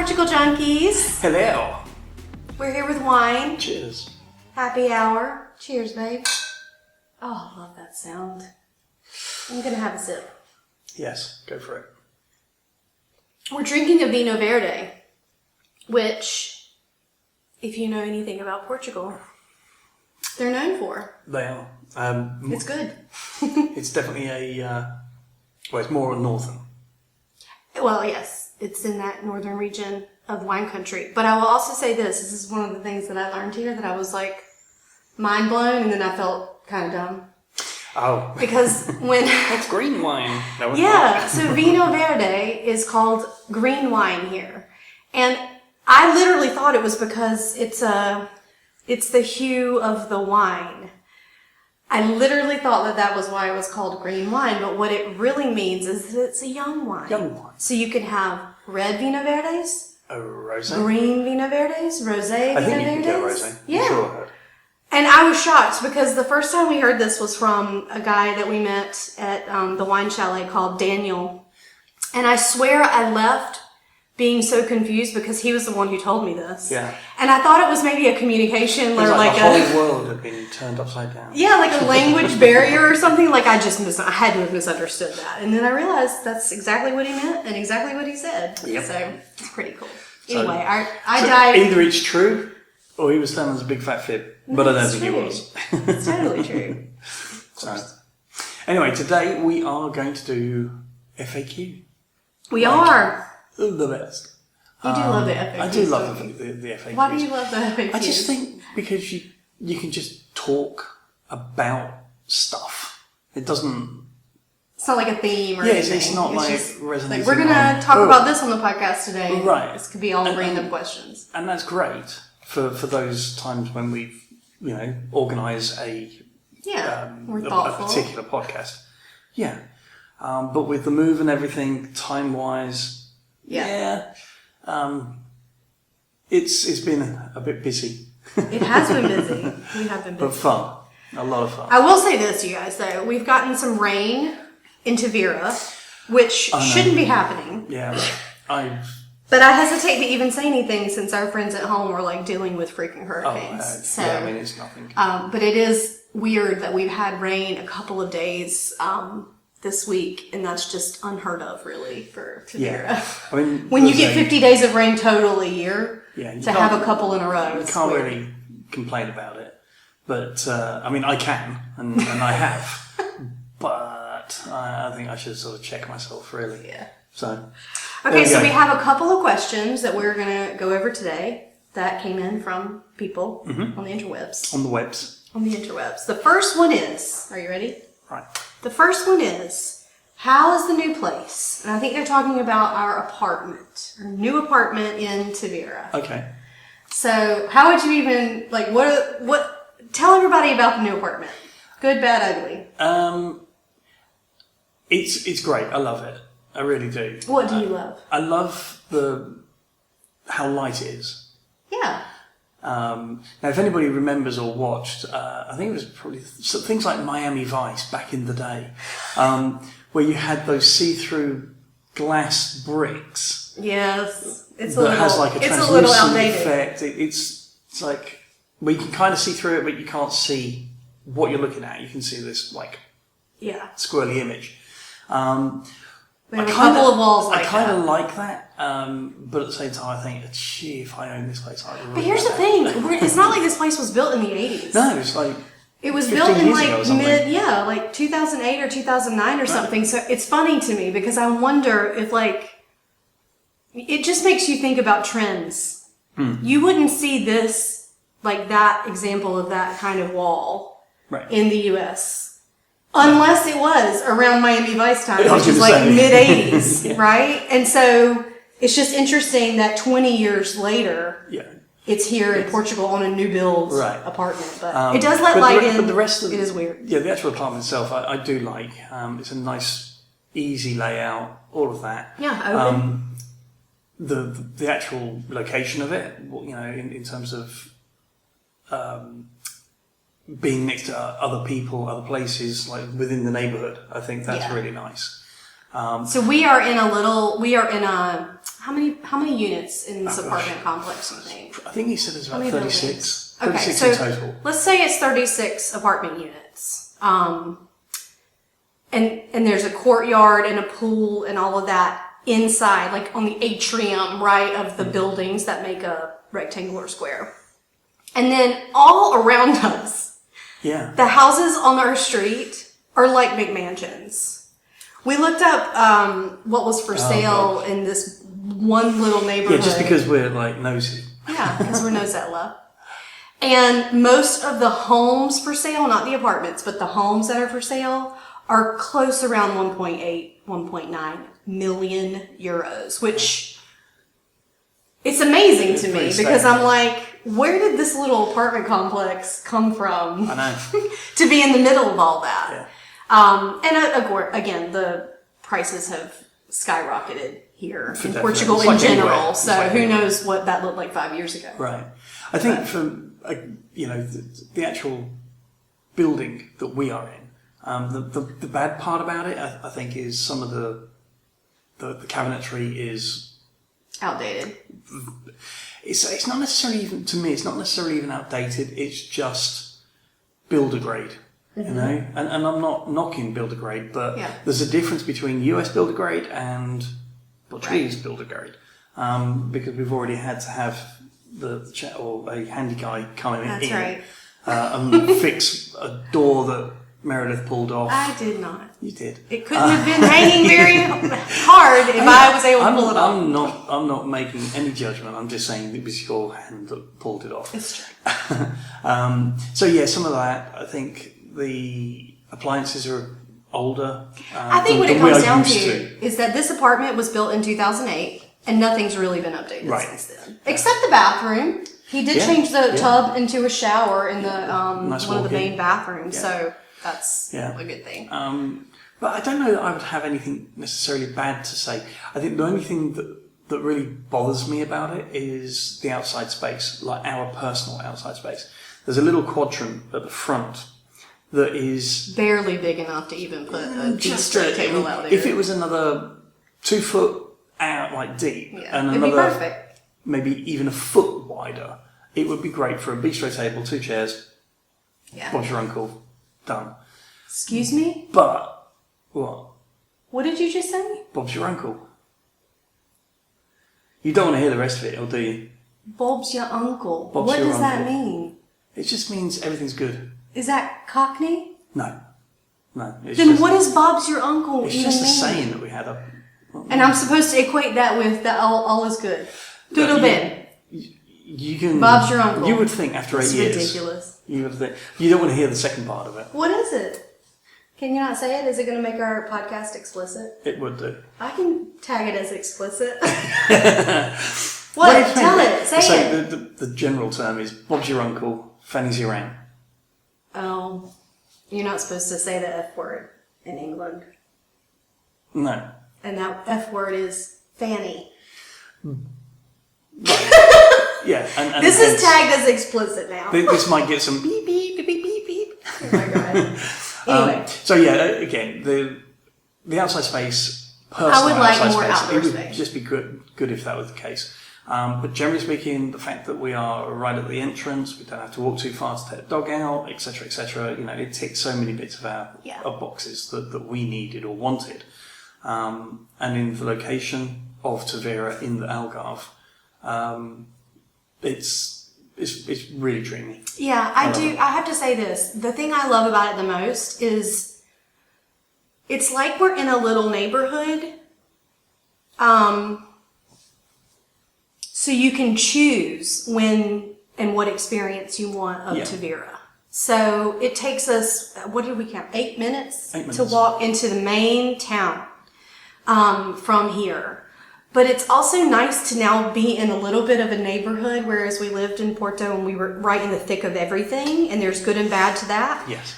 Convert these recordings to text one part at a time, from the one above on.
Portugal junkies. Hello. We're here with wine. Cheers. Happy hour. Cheers, babe. Oh, I love that sound. I'm gonna have a sip. Yes, go for it. We're drinking a Vinho Verde, which, if you know anything about Portugal, they're known for. They are. It's good. It's definitely it's more northern. Well, yes, it's in that northern region of wine country. But I will also say this is one of the things that I learned here that I was like mind blown, and then I felt kind of dumb. Oh. Because when... That's green wine. Yeah, so Vinho Verde is called green wine here. And I literally thought it was because it's the hue of the wine. I literally thought that was why it was called green wine, but what it really means is that it's a young wine. Young wine. So you can have red Vinho Verdes, rosé, green Vinho Verdes, rosé Vinho Verdes. I think you can get rosé. Yeah. I'm sure I heard. And I was shocked because the first time we heard this was from a guy that we met at the wine chalet called Daniel. And I swear I left being so confused because he was the one who told me this. Yeah. And I thought it was maybe a communication or like the whole world had been turned upside down. Yeah, like a language barrier or something. Like I had to have misunderstood that. And then I realized that's exactly what he meant and exactly what he said. Yep. So it's pretty cool. So, anyway, I died. Either it's true or he was telling us a big fat fib. But I don't think he was. It's totally true. So, anyway, today we are going to do FAQ. We are. The best. You do love the FAQs. I do love the FAQs. Why do you love the FAQs? I just think because you can just talk about stuff. It doesn't... It's not like a theme or anything. anything. It's not resonating. Like, we're going to talk about this on the podcast today. Right. This could be all random questions. And that's great for those times when we've, organise a particular podcast. Yeah. But with the move and everything, time-wise... It's been a bit busy. It has been busy. We have been busy. But fun. A lot of fun. I will say this, you guys, though. We've gotten some rain in Tavira, which shouldn't be happening. Yeah. But I hesitate to even say anything since our friends at home are like dealing with freaking hurricanes. It's nothing. But it is weird that we've had rain a couple of days this week, and that's just unheard of, really, for Tavira. Yeah. I mean, when you get 50 days of rain total a year, to have a couple in a row, you can't really complain about it. But I can, and I have, but I think I should sort of check myself, really. Yeah. So. Okay, so we have a couple of questions that we're going to go over today that came in from people on the interwebs. On the webs. On the interwebs. The first one is, are you ready? Right. The first one is, how is the new place? And I think they're talking about our apartment, our new apartment in Tavira. Okay. So how would you even, tell everybody about the new apartment. Good, bad, ugly. It's great. I love it. I really do. What do you love? I love how light it is. Yeah. Now, if anybody remembers or watched, I think it was probably things like Miami Vice back in the day, where you had those see-through glass bricks. Yes, it's has like a translucent little outdated effect. It's like where you can kind of see through it, but you can't see what you're looking at. You can see this squirrely image. We have a couple of walls like that. I kind of like that, but at the same time, I think, gee, if I own this place, I'd really. But here's the thing: it's not like this place was built in the '80s. No, it's like it was built in like 2008 or 2009 or something. So it's funny to me because I wonder if it just makes you think about trends. You wouldn't see this that example of that kind of wall in the U.S. Unless it was around Miami Vice time, which is mid-'80s, right? And so it's just interesting that 20 years later, it's here in Portugal on a new build apartment. But it does let light in, but the rest of it is weird. Yeah, the actual apartment itself, I do like. It's a nice, easy layout, all of that. Yeah, open. The actual location of it, in terms of being next to other people, other places, like within the neighbourhood, I think that's really nice. So we are in a how many units in this apartment complex, do you think? I think he said it's about 36. Okay, 36 so in total. let's say it's 36 apartment units. And there's a courtyard and a pool and all of that inside, like on the atrium, right, of the buildings that make a rectangular square. And then all around us, the houses on our street are like McMansions. We looked up what was for sale in this one little neighborhood. Yeah, just because we're like nosy. Yeah, because we're Nosella. And most of the homes for sale, not the apartments, but the homes that are for sale are close around 1.8, 1.9 million euros, which it's amazing to me because I'm like, where did this little apartment complex come from? I know. To be in the middle of all that. Yeah. And again, the prices have skyrocketed here in Portugal It's in like general. anywhere. So who knows what that looked like 5 years ago. Right. I think the actual building that we are in, the bad part about it, I think, is some of the cabinetry is outdated. It's not necessarily even, to me, it's not necessarily even outdated. It's just builder grade. You know, and I'm not knocking builder grade, but there's a difference between US builder grade and Portuguese builder grade, because we've already had to have the chat or a handy guy come in and fix a door that Meredith pulled off. I did not. You did. It couldn't have been hanging very hard if I was able to pull it off. I'm not making any judgment. I'm just saying it was your hand that pulled it off. It's true. So yeah, some of that, I think the appliances are older. I think what it comes down to is that this apartment was built in 2008 and nothing's really been updated since then. Except the bathroom. He did change the tub into a shower in the one of the main bathrooms, so that's a good thing. But I don't know that I would have anything necessarily bad to say. I think the only thing that really bothers me about it is the outside space, like our personal outside space. There's a little quadrant at the front that is barely big enough to even put a bistro table out there. If it was another 2 foot out, like deep, and it'd be perfect. Maybe even a foot wider, it would be great for a bistro table, 2 chairs. Bob's your uncle, done. Excuse me? But what? What did you just say? Bob's your uncle. You don't want to hear the rest of it, or do you? Bob's your uncle. What does that mean? It just means everything's good. Is that Cockney? No. Then what does Bob's your uncle even mean? It's just a saying that we had up. And I'm supposed to equate that with that all is good. Doodle bin. You can. Bob's your uncle. You would think after 8 years. It's ridiculous. You would think. You don't want to hear the second part of it. What is it? Can you not say it? Is it going to make our podcast explicit? It would do. I can tag it as explicit. What? Tell it. Say it. The general term is Bob's your uncle, Fanny's your aunt. Oh, you're not supposed to say the F word in England. No. And that F word is Fanny. Yeah. And this is tagged as explicit now. This might get some beep, beep, beep, beep, beep. Oh my God. Anyway. So yeah, again, the outside space, personal I would like outside more space, outdoor it would space. just be good if that was the case. But generally speaking, the fact that we are right at the entrance, we don't have to walk too far to take the dog out, etc., you know, it ticks so many bits of our boxes that we needed or wanted. And in the location of Tavira in the Algarve, it's really dreamy. Yeah, I do. I have to say this. The thing I love about it the most is it's like we're in a little neighborhood. So you can choose when and what experience you want of Tavira. So it takes us, what did we count? 8 minutes, to walk into the main town from here. But it's also nice to now be in a little bit of a neighborhood, whereas we lived in Porto and we were right in the thick of everything, and there's good and bad to that. Yes.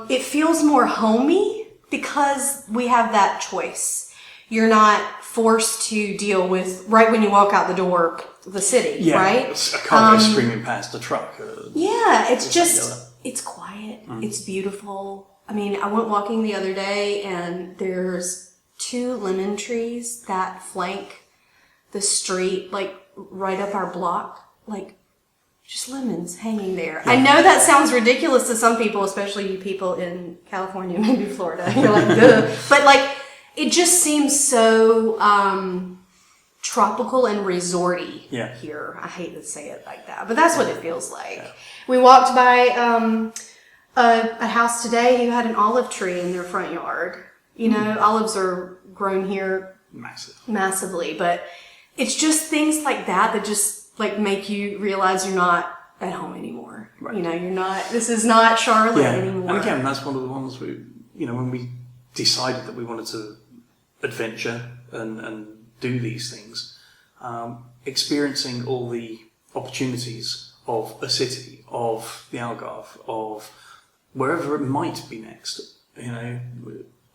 It feels more homey because we have that choice. You're not forced to deal with, right when you walk out the door, the city, right? A car goes screaming past a truck. It's just, it's quiet. It's beautiful. I mean, I went walking the other day and there's 2 lemon trees that flank the street, like right up our block, like just lemons hanging there. Yeah. I know that sounds ridiculous to some people, especially you people in California, maybe Florida. You're like, ugh. But like, it just seems so tropical and resorty here. I hate to say it like that, but that's what it feels like. Yeah. We walked by a house today who had an olive tree in their front yard. You know, olives are grown here massively, but it's just things like that just like make you realize you're not at home anymore. Right. You know, you're not, this is not Charlotte anymore. And again, that's one of the ones when we decided that we wanted to adventure and do these things, experiencing all the opportunities of a city, of the Algarve, of wherever it might be next, you know,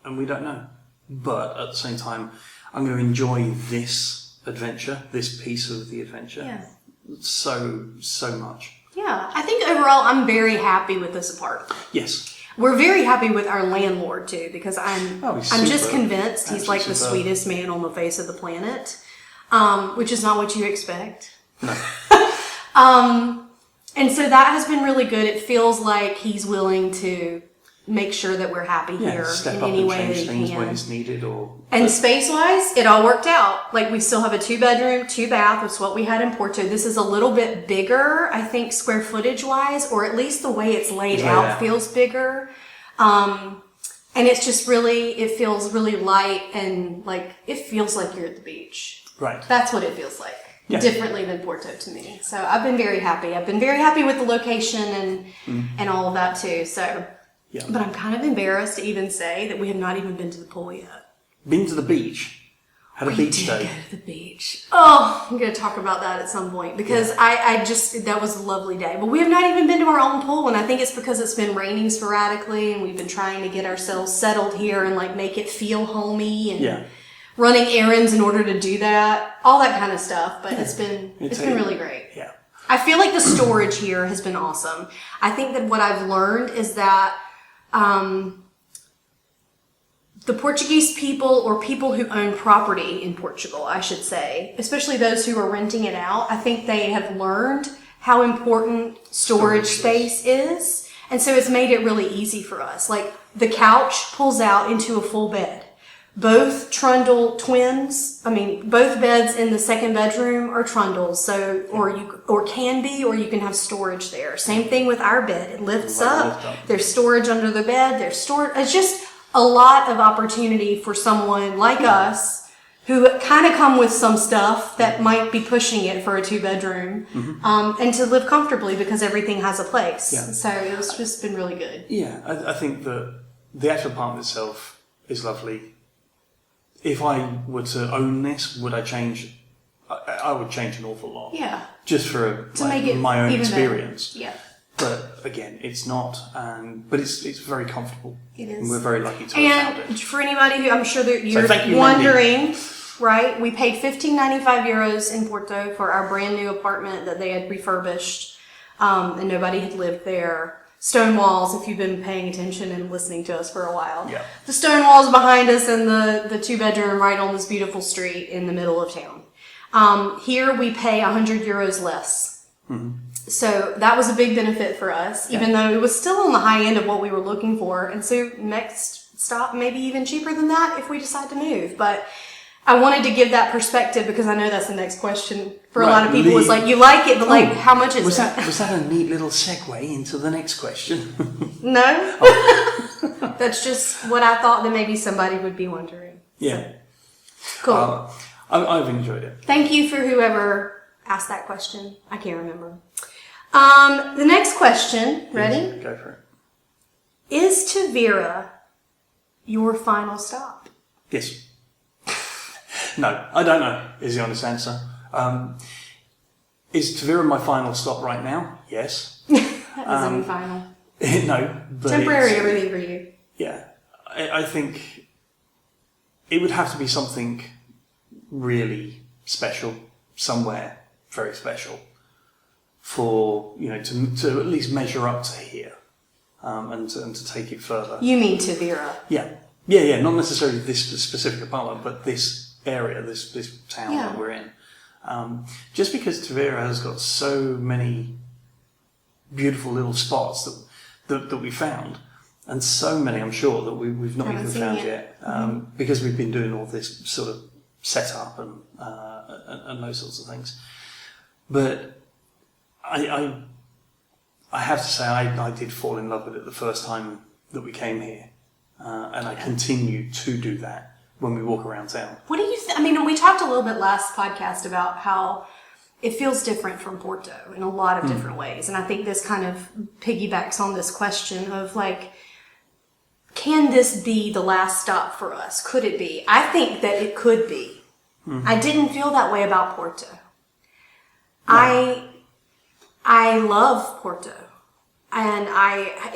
and we don't know. But at the same time, I'm going to enjoy this adventure, this piece of the adventure, so much. Yeah, I think overall I'm very happy with this apartment. Yes. We're very happy with our landlord too, because I'm just convinced he's like the sweetest man on the face of the planet, which is not what you expect. No. And so that has been really good. It feels like he's willing to make sure that we're happy here step in up any and way change that he things can. when it's needed, And space-wise, it all worked out. Like, we still have a 2-bedroom, 2-bath. That's what we had in Porto. This is a little bit bigger, I think, square footage-wise, or at least the way it's laid out feels bigger. And it's just really, it feels really light and like, it feels like you're at the beach. Right. That's what it feels like. Yeah. Differently than Porto to me. So I've been very happy. I've been very happy with the location and all of that too. So, but I'm kind of embarrassed to even say that we have not even been to the pool yet. Been to the beach? Had a beach day? We did go to the beach. Oh, I'm going to talk about that at some point because I just, that was a lovely day. But we have not even been to our own pool, and I think it's because it's been raining sporadically and we've been trying to get ourselves settled here and like make it feel homey and running errands in order to do that, all that kind of stuff. But it's been really great. Yeah. I feel like the storage here has been awesome. I think that what I've learned is that the Portuguese people, or people who own property in Portugal, I should say, especially those who are renting it out, I think they have learned how important storage space is. And so it's made it really easy for us. Like, the couch pulls out into a full bed. Both trundle twins, both beds in the second bedroom are trundles, so, or you can have storage there. Same thing with our bed. It lifts up. There's storage under the bed. It's just a lot of opportunity for someone like us who kind of come with some stuff that might be pushing it for a 2-bedroom, and to live comfortably because everything has a place. Yeah. So it's just been really good. Yeah, I think that the actual apartment itself is lovely. If I were to own this, would I change? I would change an awful lot. Yeah. Just for my own experience. Better. Yeah. But again, it's not. But it's very comfortable. It is. And we're very lucky to have found it. And for anybody who, I'm sure that you're wondering, right? We paid €15.95 in Porto for our brand new apartment that they had refurbished, and nobody had lived there. Stone walls, if you've been paying attention and listening to us for a while. Yeah. The stone walls behind us and the 2-bedroom right on this beautiful street in the middle of town. Here we pay €100 less. Mm-hmm. So that was a big benefit for us, even though it was still on the high end of what we were looking for. And so next stop, maybe even cheaper than that if we decide to move. But I wanted to give that perspective because I know that's the next question for a lot of people. It's like, you like it, but how much is it? Was that a neat little segue into the next question? No. That's just what I thought that maybe somebody would be wondering. Yeah. So. Cool. I've enjoyed it. Thank you for whoever asked that question. I can't remember. The next question, ready? Yes, go for it. Is Tavira your final stop? Yes. No, I don't know, is the honest answer. Is Tavira my final stop right now? Yes. That doesn't final. No. But temporary everything for you. Yeah. I think it would have to be something really special, somewhere very special, for, to at least measure up to here, and to take it further. You mean Tavira? Yeah. Yeah, not necessarily this specific apartment, but this area, this town that we're in. Just because Tavira has got so many beautiful little spots that we found, and so many, I'm sure, that we've not even found yet, because we've been doing all this sort of setup and those sorts of things. But I have to say, I did fall in love with it the first time that we came here, and I continue to do that when we walk around town. What do you I mean, we talked a little bit last podcast about how it feels different from Porto in a lot of different ways. And I think this kind of piggybacks on this question of like, can this be the last stop for us? Could it be? I think that it could be. I didn't feel that way about Porto. No. I love Porto. And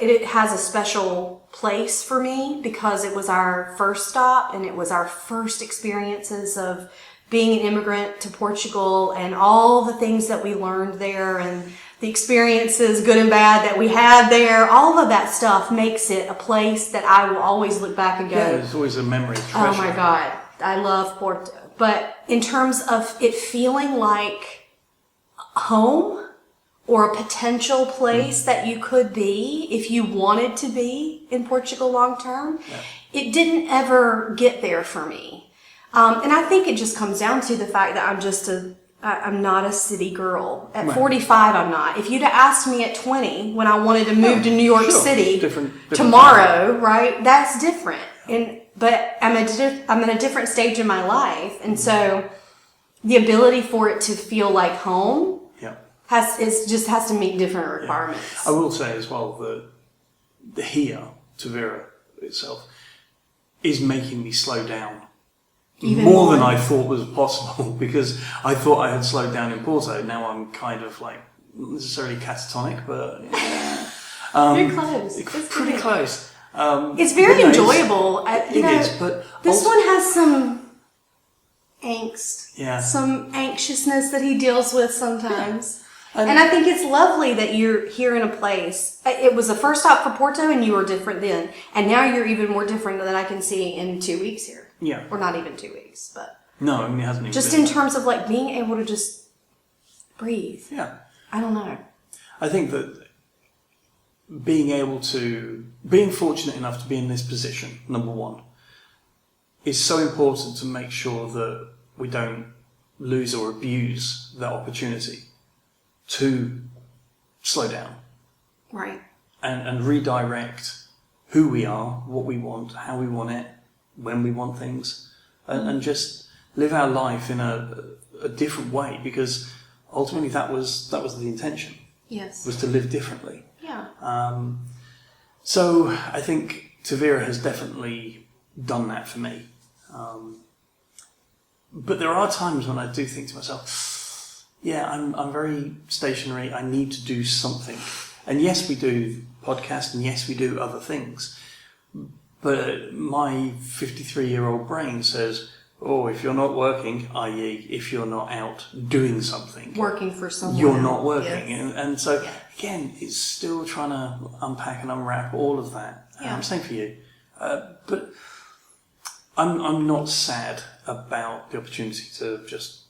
it has a special place for me because it was our first stop and it was our first experiences of being an immigrant to Portugal and all the things that we learned there and the experiences, good and bad, that we had there. All of that stuff makes it a place that I will always look back and go, yeah, it's always a memory treasure. Oh my God, I love Porto. But in terms of it feeling like home, or a potential place that you could be if you wanted to be in Portugal long term, it didn't ever get there for me. And I think it just comes down to the fact that I'm not a city girl. At 45, I'm not. If you'd have asked me at 20 when I wanted to move to New York City different tomorrow, time. Right? That's different. But I'm in a different stage in my life. And so the ability for it to feel like home just has to meet different requirements. I will say as well that Tavira itself, is making me slow down even more than I thought was possible, because I thought I had slowed down in Porto. Now I'm kind of like, not necessarily catatonic, but you're close. It's pretty close. It's very enjoyable. It is, but this one has some angst, yeah, some anxiousness that he deals with sometimes. Yeah. And I think it's lovely that you're here in a place. It was the first stop for Porto, and you were different then, and now you're even more different than I can see in 2 weeks here. Yeah, or not even 2 weeks, but no, I mean it hasn't even just been. In terms of like being able to just breathe. Yeah, I don't know. I think that being fortunate enough to be in this position, number one, is so important to make sure that we don't lose or abuse that opportunity to slow down. Right. And redirect who we are, what we want, how we want it, when we want things, and just live our life in a different way, because ultimately that was the intention. Yes. Was to live differently. Yeah. So I think Tavira has definitely done that for me. But there are times when I do think to myself, yeah, I'm very stationary. I need to do something. And yes, we do podcasts, and yes, we do other things. But my 53-year-old brain says, oh, if you're not working, i.e. if you're not out doing something, working for someone, you're not working. Yes. And so, again, it's still trying to unpack and unwrap all of that. Yeah. Same for you. But I'm not sad about the opportunity to just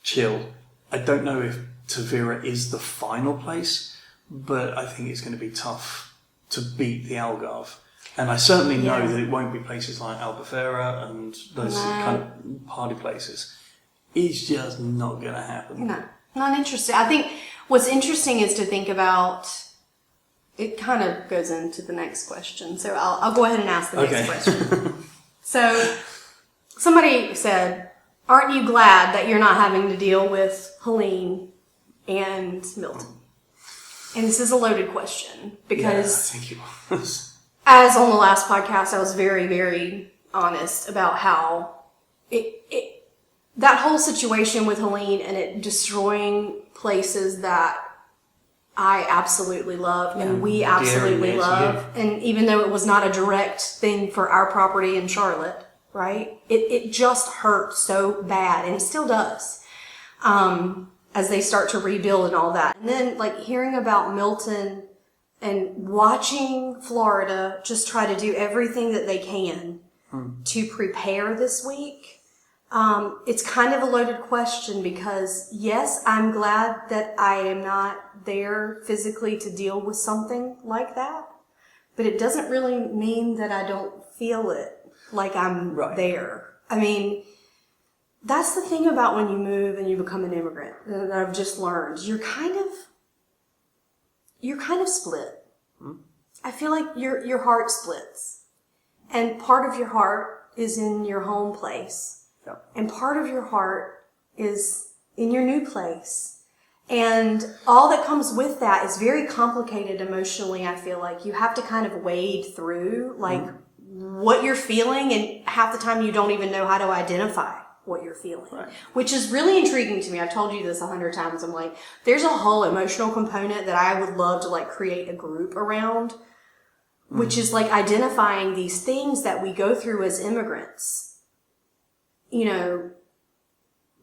chill. I don't know if Tavira is the final place, but I think it's going to be tough to beat the Algarve. And I certainly know that it won't be places like Albufeira and those kind of party places. It's just not going to happen. No, not interested. I think what's interesting is to think about, it kind of goes into the next question. So I'll go ahead and ask the next question. So somebody said, aren't you glad that you're not having to deal with Helene and Milton? And this is a loaded question because I think it was. As on the last podcast, I was very, very honest about how that whole situation with Helene and it destroying places that I absolutely love and we absolutely love. And even though it was not a direct thing for our property in Charlotte, right? It just hurt so bad, and it still does, as they start to rebuild and all that. And then like hearing about Milton and watching Florida just try to do everything that they can to prepare this week? It's kind of a loaded question because, yes, I'm glad that I am not there physically to deal with something like that, but it doesn't really mean that I don't feel it like I'm there. I mean, that's the thing about when you move and you become an immigrant that I've just learned. You're kind of split. I feel like your heart splits. And part of your heart is in your home place. Yep. And part of your heart is in your new place. And all that comes with that is very complicated emotionally, I feel like. You have to kind of wade through, like, what you're feeling, and half the time you don't even know how to identify what you're feeling, which is really intriguing to me. I've told you this 100 times. I'm like, there's a whole emotional component that I would love to like create a group around, which is like identifying these things that we go through as immigrants. You know,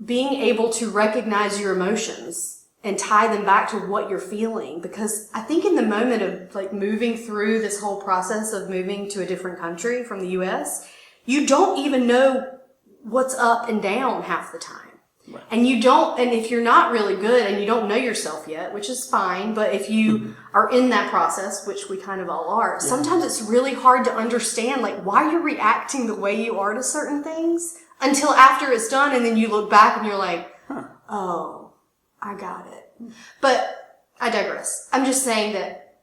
being able to recognize your emotions and tie them back to what you're feeling. Because I think in the moment of like moving through this whole process of moving to a different country from the US, you don't even know what's up and down half the time. Right. And if you're not really good and you don't know yourself yet, which is fine, but if you are in that process, which we kind of all are, sometimes it's really hard to understand like why you're reacting the way you are to certain things until after it's done, and then you look back and you're like, oh, I got it. But I digress. I'm just saying that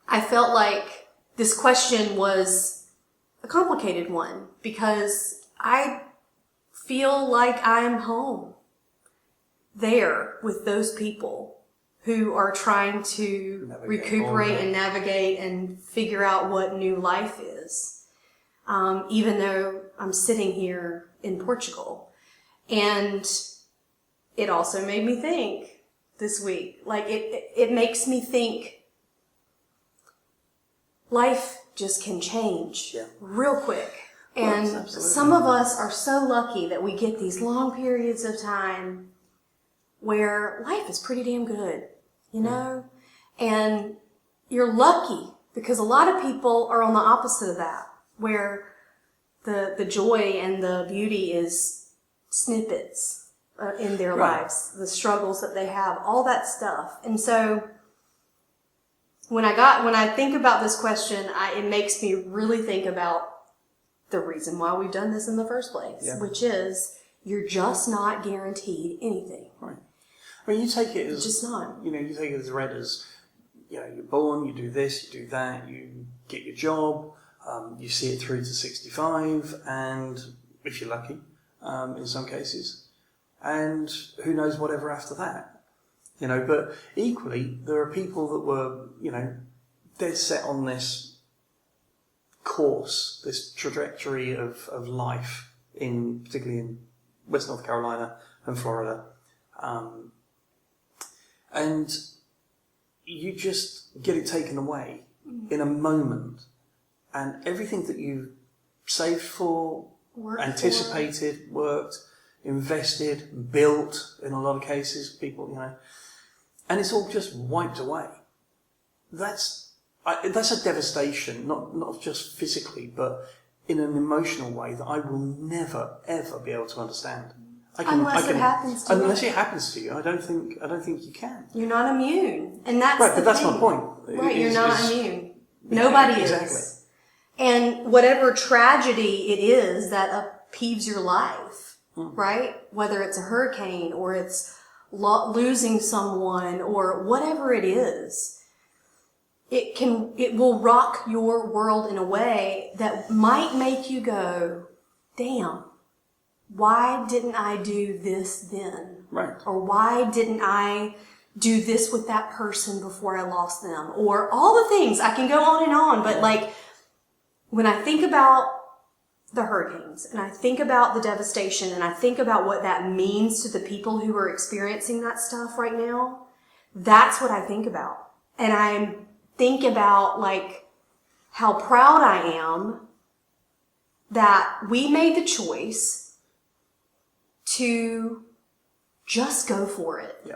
I felt like this question was a complicated one because I feel like I'm home there with those people who are trying to recuperate and navigate and figure out what new life is. Even though I'm sitting here in Portugal. And it also made me think this week, like it makes me think life just can change real quick. And some of us are so lucky that we get these long periods of time where life is pretty damn good, you know? And you're lucky because a lot of people are on the opposite of that, where the joy and the beauty is snippets in their lives, the struggles that they have, all that stuff. And so when I think about this question, it makes me really think about the reason why we've done this in the first place, which is you're just not guaranteed anything. Right. I mean, you take it as just not. You take it as read as, you're born, you do this, you do that, you get your job, you see it through to 65, and if you're lucky, in some cases, and who knows whatever after that, But equally, there are people that were, dead set on this course, this trajectory of life particularly in West North Carolina and Florida, and you just get it taken away in a moment, and everything that you saved for, worked, invested, built in a lot of cases, people, and it's all just wiped away. That's a devastation, not just physically, but in an emotional way that I will never ever be able to understand. Unless it happens to you, I don't think you can. You're not immune, and that's right. But that's my point. Right, you're not immune. Nobody is. And whatever tragedy it is that upheaves your life, right? Whether it's a hurricane or it's losing someone or whatever it is. It will rock your world in a way that might make you go, damn, why didn't I do this then? Right. Or why didn't I do this with that person before I lost them? Or all the things. I can go on, but like when I think about the hurricanes and I think about the devastation and I think about what that means to the people who are experiencing that stuff right now, that's what I think about. And I think about like how proud I am that we made the choice to just go for it. Yeah.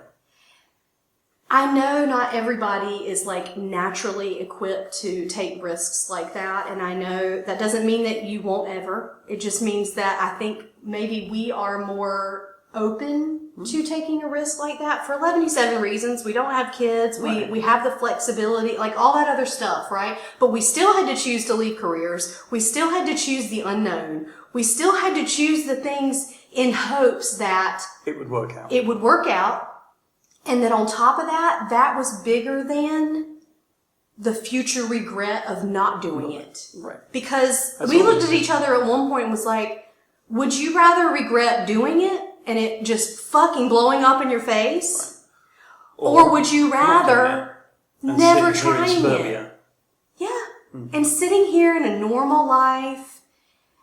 I know not everybody is like naturally equipped to take risks like that. And I know that doesn't mean that you won't ever. It just means that I think maybe we are more open to taking a risk like that for 77 reasons. We don't have kids. Right. We have the flexibility, like all that other stuff, right? But we still had to choose to leave careers. We still had to choose the unknown. We still had to choose the things in hopes that it would work out. It would work out. And that on top of that, that was bigger than the future regret of not doing it. Right. Because we looked at each other at one point and was like, would you rather regret doing it and it just fucking blowing up in your face? Right. Or would you rather never trying it? Yeah. And sitting here in a normal life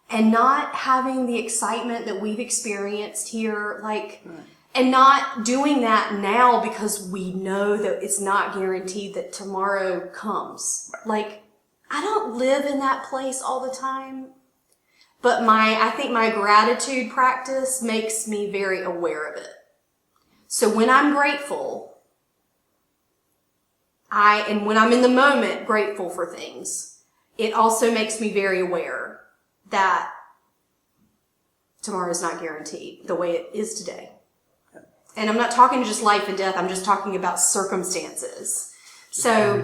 and not having the excitement that we've experienced here, like... Right. And not doing that now because we know that it's not guaranteed that tomorrow comes. Like, I don't live in that place all the time, but I think my gratitude practice makes me very aware of it. So when I'm grateful, and when I'm in the moment grateful for things, it also makes me very aware that tomorrow's not guaranteed the way it is today. And I'm not talking just life and death. I'm just talking about circumstances. So,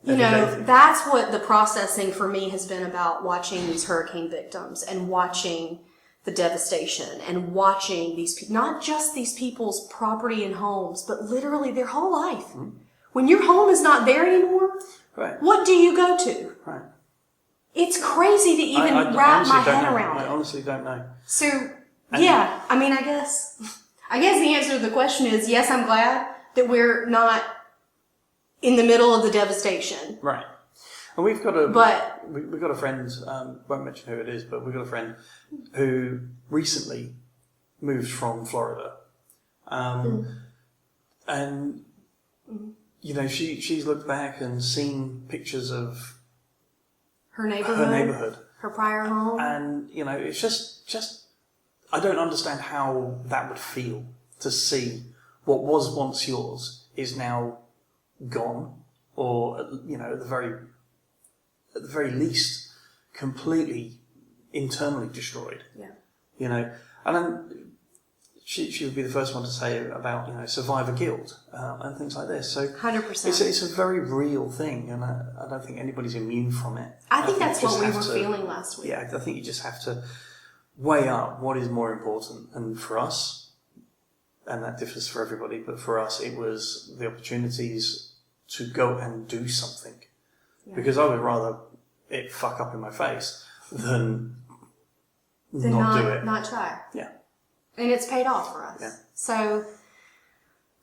that's what the processing for me has been about, watching these hurricane victims and watching the devastation and watching these, not just these people's property and homes, but literally their whole life. Mm-hmm. When your home is not there anymore, right. What do you go to? Right. It's crazy to even wrap my head around it. I honestly don't know. So, yeah, I mean, I guess the answer to the question is yes, I'm glad that we're not in the middle of the devastation. Right. And we've got a friend, won't mention who it is, but we've got a friend who recently moved from Florida. And, she's looked back and seen pictures of her neighborhood, her prior home. And, it's just I don't understand how that would feel to see what was once yours is now gone, or at the very least completely internally destroyed. Yeah. And then she would be the first one to say about survivor guilt and things like this. So 100%. It's a very real thing, and I don't think anybody's immune from it. I think that's what we were feeling last week. Yeah, I think you just have to weigh up what is more important. And for us, and that differs for everybody, but for us it was the opportunities to go and do something. Yeah. Because I would rather it fuck up in my face than not do it. Not try. Yeah. And it's paid off for us. Yeah. So,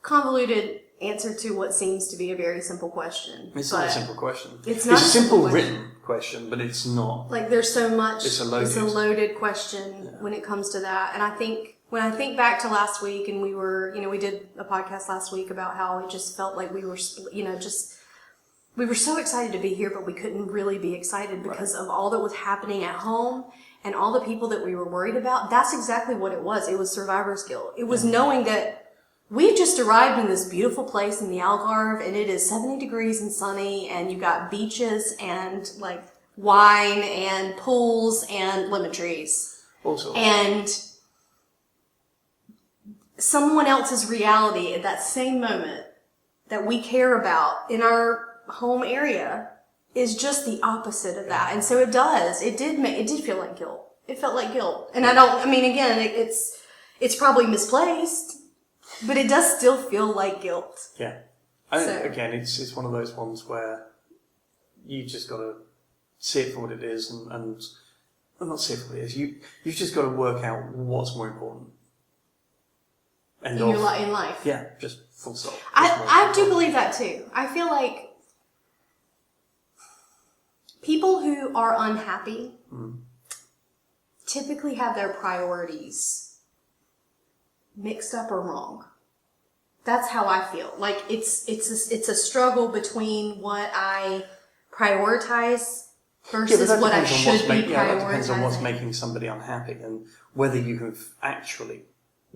convoluted answer to what seems to be a very simple question. It's not a simple question. It's not a simple written question, but it's not. Like, there's so much. It's a loaded question when it comes to that. And I think, when I think back to last week, and we were, we did a podcast last week about how it just felt like we were, we were so excited to be here, but we couldn't really be excited because of all that was happening at home and all the people that we were worried about. That's exactly what it was. It was survivor's guilt. It was knowing that we've just arrived in this beautiful place in the Algarve, and it is 70 degrees and sunny, and you've got beaches and like wine and pools and lemon trees. Also. And someone else's reality at that same moment that we care about in our home area is just the opposite of that. And so it did feel like guilt. It felt like guilt. And it's probably misplaced, but it does still feel like guilt. Yeah. Again, it's one of those ones where you just got to see it for what it is, and not see it for what it is. You've just got to work out what's more important. In life. Yeah, just full stop. I do believe that too. I feel like people who are unhappy typically have their priorities mixed up or wrong. That's how I feel. Like it's a struggle between what I prioritize versus what I should be prioritizing. That depends on what's making somebody unhappy and whether you have actually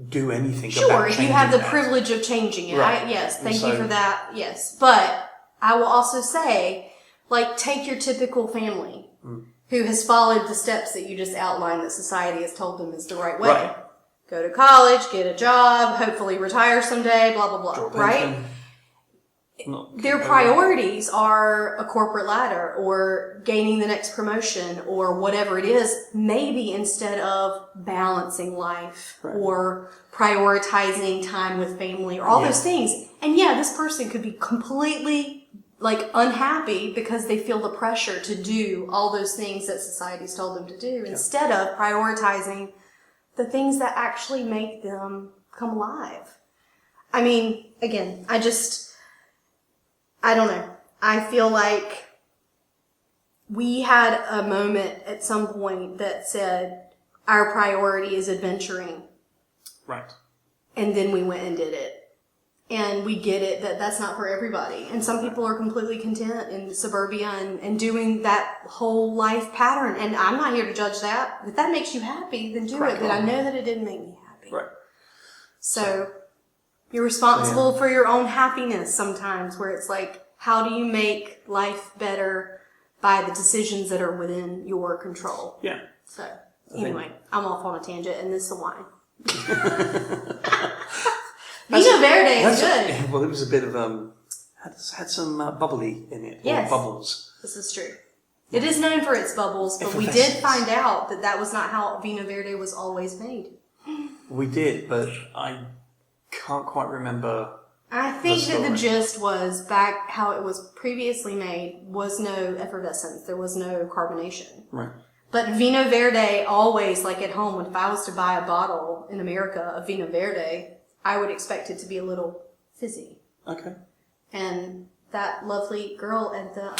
do anything sure, about if you have the that. privilege of changing it. Right. Yes, thank you for that. Yes. But I will also say, like, take your typical family who has followed the steps that you just outlined that society has told them is the right way. Right. Go to college, get a job, hopefully retire someday, blah, blah, blah. Right? Their priorities are a corporate ladder or gaining the next promotion or whatever it is, maybe instead of balancing life or prioritizing time with family or all those things. And yeah, this person could be completely like unhappy because they feel the pressure to do all those things that society's told them to do instead of prioritizing the things that actually make them come alive. I mean, again, I don't know. I feel like we had a moment at some point that said our priority is adventuring. Right. And then we went and did it. And we get it that that's not for everybody. And some people are completely content in suburbia and doing that whole life pattern. And I'm not here to judge that. If that makes you happy, then do it. But I know that it didn't make me happy. Right. So you're responsible for your own happiness sometimes, where it's like, how do you make life better by the decisions that are within your control? Yeah. So anyway, I'm off on a tangent, and this is the wine. Vino Verde is good. Well, it was a bit of had some bubbly in it. Yes. Or bubbles. This is true. It is known for its bubbles, but we did find out that was not how Vino Verde was always made. We did, but I can't quite remember. I think that the gist was back how it was previously made was no effervescence. There was no carbonation. Right. But Vino Verde always, like at home, if I was to buy a bottle in America of Vino Verde, I would expect it to be a little fizzy. Okay. And that lovely girl at the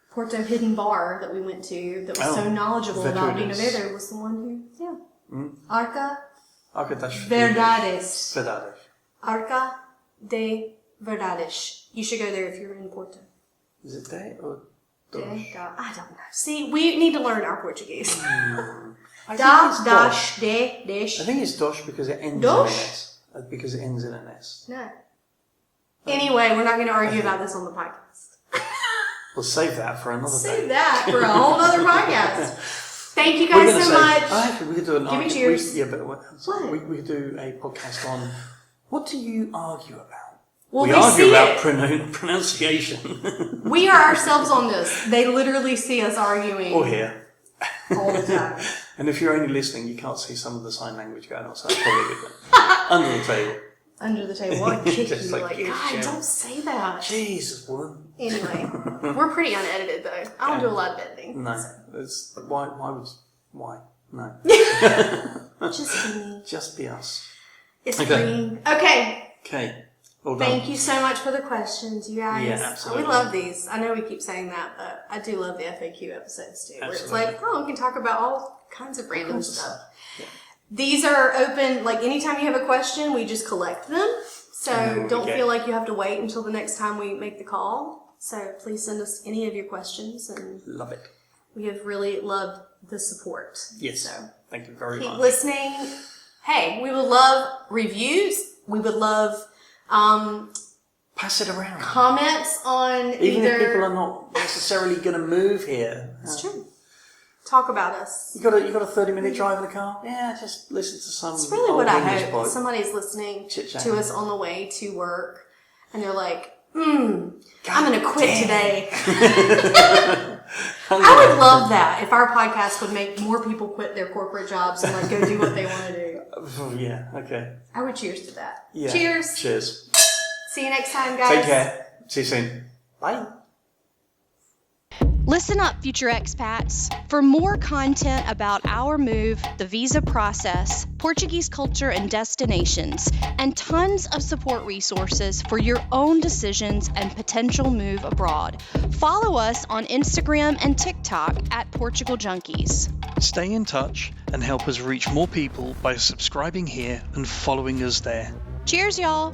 Porto Hidden Bar that we went to that was so knowledgeable about Vino Verde was the one who, Arca Verdades. Arca de Verdades. You should go there if you're in Porto. Is it de or dosh? I don't know. See, we need to learn our Portuguese. Dash, de, dash. I think it's dosh because it ends in an S. Because it ends in an S. No. Anyway, we're not going to argue about this on the podcast. We'll save that for another day. Save that for a whole other podcast. Thank you guys so much. We could do Give me cheers. What? We could do a podcast on what do you argue about? Well, we argue about pronunciation. We are ourselves on this. They literally see us arguing. Or here. All the time. And if you're only listening, you can't see some of the sign language going on, so that's probably good. Under the table. Under the table. I'll kick Just you like, God, don't say that. Jesus, woman. Anyway, we're pretty unedited though. I don't do a lot of editing. No. It's, why? No. Just me. Just be us. It's green. Okay. Well done. Thank you so much for the questions, you guys. Yeah, absolutely. We love these. I know we keep saying that, but I do love the FAQ episodes too. Where it's like, we can talk about all kinds of random stuff. Yeah. These are open, like anytime you have a question, we just collect them. So don't feel like you have to wait until the next time we make the call. So please send us any of your questions. And love it. We have really loved the support. Yes. So thank you very much. Keep listening. Hey, we would love reviews. We would love pass it around. Comments on even if people are not necessarily going to move here. It's true. Talk about us. You got a 30-minute drive in the car? Yeah, just listen to some. It's really what I hope. Somebody's listening to us on the way to work, and they're like, I'm going to quit today. I would love that if our podcast would make more people quit their corporate jobs and like go do what they want to do. Yeah, okay. I would cheers to that. Yeah. Cheers. See you next time, guys. Take care. See you soon. Bye. Listen up, future expats. For more content about our move, the visa process, Portuguese culture and destinations, and tons of support resources for your own decisions and potential move abroad, follow us on Instagram and TikTok at Portugal Junkies. Stay in touch and help us reach more people by subscribing here and following us there. Cheers, y'all!